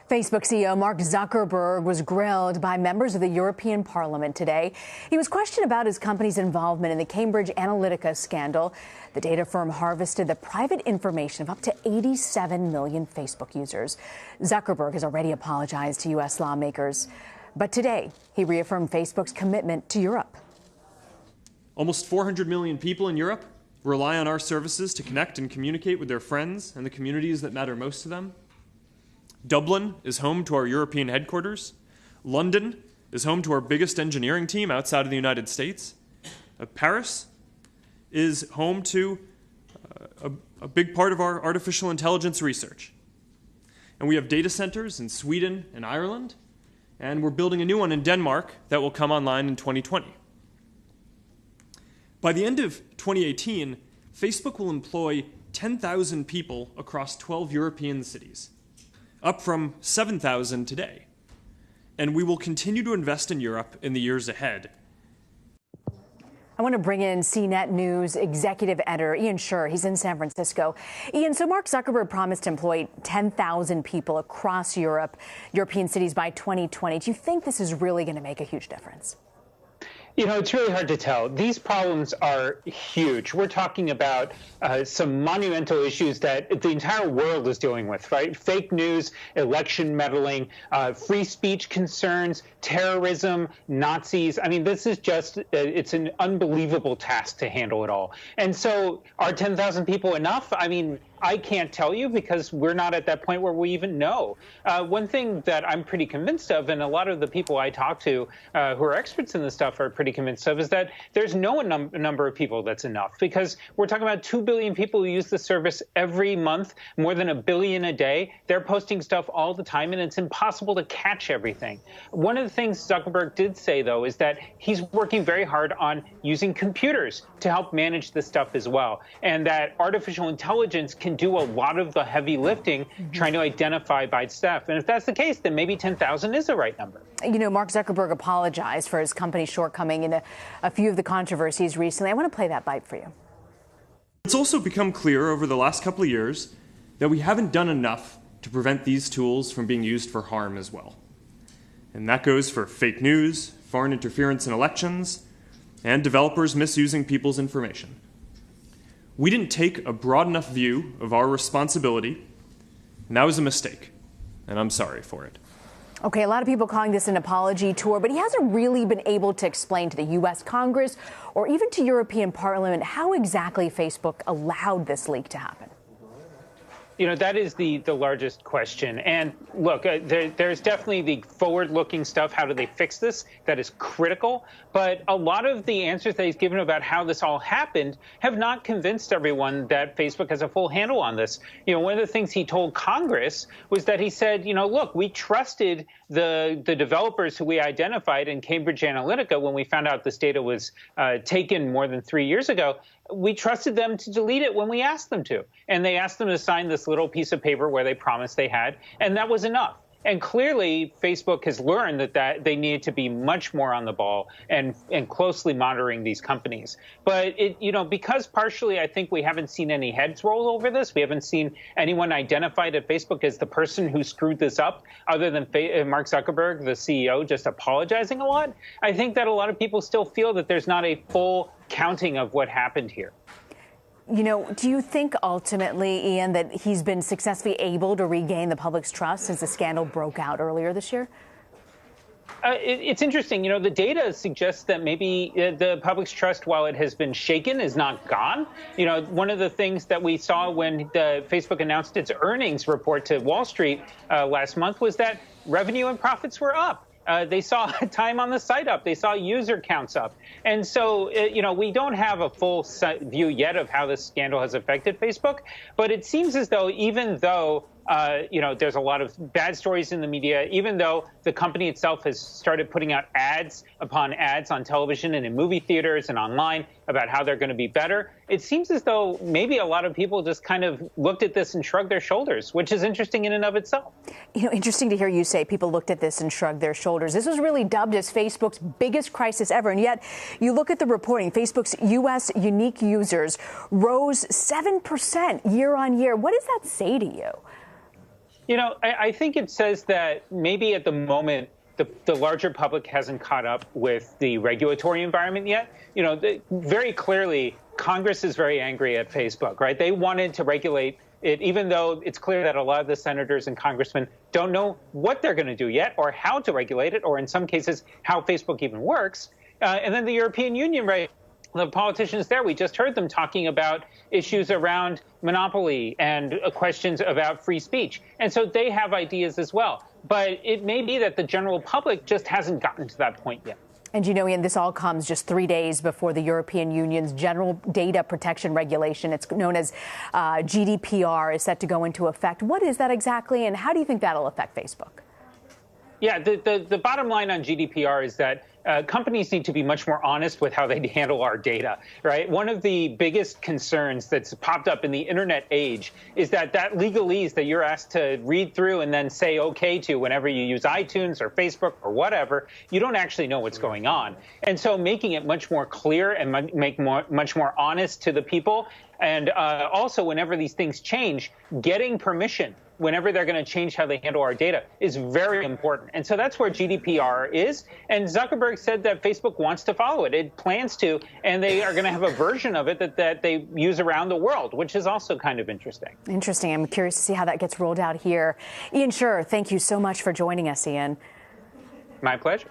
Facebook CEO Mark Zuckerberg was grilled by members of the European Parliament today. He was questioned about his company's involvement in the Cambridge Analytica scandal. The data firm harvested the private information of up to 87 million Facebook users. Zuckerberg has already apologized to U.S. lawmakers. But today, he reaffirmed Facebook's commitment to Europe. Almost 400 million people in Europe rely on our services to connect and communicate with their friends and the communities that matter most to them. Dublin is home to our European headquarters. London is home to our biggest engineering team outside of the United States. Paris is home to a big part of our artificial intelligence research. And we have data centers in Sweden and Ireland, and we're building a new one in Denmark that will come online in 2020. By the end of 2018, Facebook will employ 10,000 people across 12 European cities, up from 7,000 today. And we will continue to invest in Europe in the years ahead. I want to bring in CNET News executive editor Ian Sherr. He's in San Francisco. Ian, so Mark Zuckerberg promised to employ 10,000 people across European cities by 2020. Do you think this is really going to make a huge difference? You know, it's really hard to tell. These problems are huge. We're talking about some monumental issues that the entire world is dealing with, right? Fake news, election meddling, free speech concerns, terrorism, Nazis. I mean, this is just, it's an unbelievable task to handle it all. And so are 10,000 people enough? I mean, I can't tell you because we're not at that point where we even know. One thing that I'm pretty convinced of, and a lot of the people I talk to who are experts in this stuff are pretty convinced of, is that there's no number of people that's enough, because we're talking about 2 billion people who use the service every month, more than 1 billion a day. They're posting stuff all the time, and it's impossible to catch everything. One of the things Zuckerberg did say, though, is that he's working very hard on using computers to help manage this stuff as well, and that artificial intelligence can do a lot of the heavy lifting, trying to identify bad stuff. And if that's the case, then maybe 10,000 is the right number. You know, Mark Zuckerberg apologized for his company's shortcoming in a few of the controversies recently. I want to play that bite for you. It's also become clear over the last couple of years that we haven't done enough to prevent these tools from being used for harm as well. And that goes for fake news, foreign interference in elections, and developers misusing people's information. We didn't take a broad enough view of our responsibility, and that was a mistake, and I'm sorry for it. Okay, a lot of people calling this an apology tour, but he hasn't really been able to explain to the U.S. Congress or even to European Parliament how exactly Facebook allowed this leak to happen. You know, that is the largest question. And look, there's definitely the forward-looking stuff. How do they fix this? That is critical. But a lot of the answers that he's given about how this all happened have not convinced everyone that Facebook has a full handle on this. You know, one of the things he told Congress was that he said, you know, look, we trusted the developers who we identified in Cambridge Analytica when we found out this data was taken more than 3 years ago. We trusted them to delete it when we asked them to. And they asked them to sign this little piece of paper where they promised they had, and that was enough. And clearly, Facebook has learned that they needed to be much more on the ball and closely monitoring these companies. But, because partially I think we haven't seen any heads roll over this. We haven't seen anyone identified at Facebook as the person who screwed this up, other than Mark Zuckerberg, the CEO, just apologizing a lot. I think that a lot of people still feel that there's not a full counting of what happened here. You know, do you think ultimately, Ian, that he's been successfully able to regain the public's trust since the scandal broke out earlier this year? It's interesting. You know, the data suggests that maybe the public's trust, while it has been shaken, is not gone. You know, one of the things that we saw when Facebook announced its earnings report to Wall Street last month was that revenue and profits were up. They saw time on the site up. They saw user counts up. And so, we don't have a full view yet of how this scandal has affected Facebook. But it seems as though even though there's a lot of bad stories in the media, even though the company itself has started putting out ads upon ads on television and in movie theaters and online about how they're going to be better, it seems as though maybe a lot of people just kind of looked at this and shrugged their shoulders, which is interesting in and of itself. You know, interesting to hear you say people looked at this and shrugged their shoulders. This was really dubbed as Facebook's biggest crisis ever. And yet you look at the reporting, Facebook's U.S. unique users rose 7% year on year. What does that say to you? I think it says that maybe at the moment, the larger public hasn't caught up with the regulatory environment yet. Very clearly, Congress is very angry at Facebook, right? They wanted to regulate it, even though it's clear that a lot of the senators and congressmen don't know what they're going to do yet or how to regulate it, or in some cases, how Facebook even works. And then the European Union, right? The politicians there, we just heard them talking about issues around monopoly and questions about free speech. And so they have ideas as well. But it may be that the general public just hasn't gotten to that point yet. And Ian, this all comes just 3 days before the European Union's General Data Protection Regulation, it's known as GDPR, is set to go into effect. What is that exactly, and how do you think that'll affect Facebook? Yeah, the bottom line on GDPR is that companies need to be much more honest with how they handle our data, right? One of the biggest concerns that's popped up in the internet age is that legalese that you're asked to read through and then say okay to whenever you use iTunes or Facebook or whatever, you don't actually know what's going on. And so making it much more clear and much more honest to the people, and also whenever these things change, getting permission whenever they're going to change how they handle our data is very important. And so that's where GDPR is. And Zuckerberg said that Facebook wants to follow it. It plans to, and they are going to have a version of it that they use around the world, which is also kind of interesting. Interesting. I'm curious to see how that gets rolled out here. Ian Sherr, thank you so much for joining us, Ian. My pleasure.